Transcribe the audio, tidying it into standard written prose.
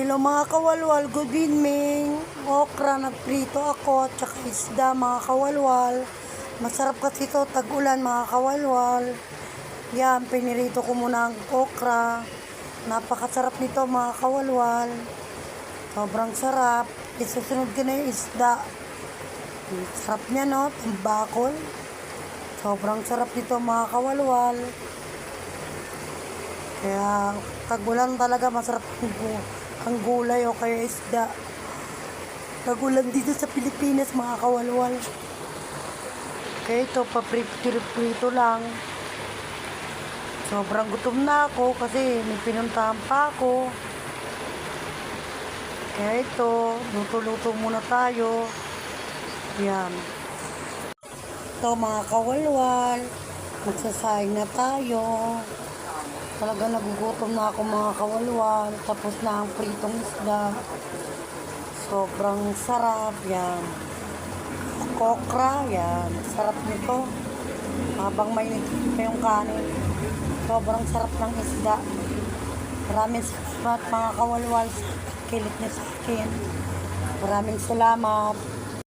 Hello mga kawalwal, good evening. Okra, nagprito ako, tsaka isda mga kawalwal. Masarap kasi ito, tag-ulan mga kawalwal. Yan, pinirito ko muna ang okra. Napakasarap nito mga kawalwal. Sobrang sarap. Isusunod ko na yung isda. Sarap niya no, tambakol. Sobrang sarap nito mga kawalwal. Kaya tag-ulan talaga masarap ang gulay o kaya isda. Tag-ulan dito sa Pilipinas mga kawalwal. Kaya ito, paprito lang. Sobrang gutom na ako kasi may pinuntahan pa ako. Kaya ito, luto-luto muna tayo. Yan. Ito mga kawalwal, magsasayang na tayo. Talaga nagugutom na ako mga kawalwal. Tapos na ang pritong isda. Sobrang sarap. Yan. Okra. Yan. Sarap nito. Habang may pa yung kanin. Sobrang sarap ng isda. Maraming salamat mga kawalwal sa kilit niyo sa akin. Maraming salamat.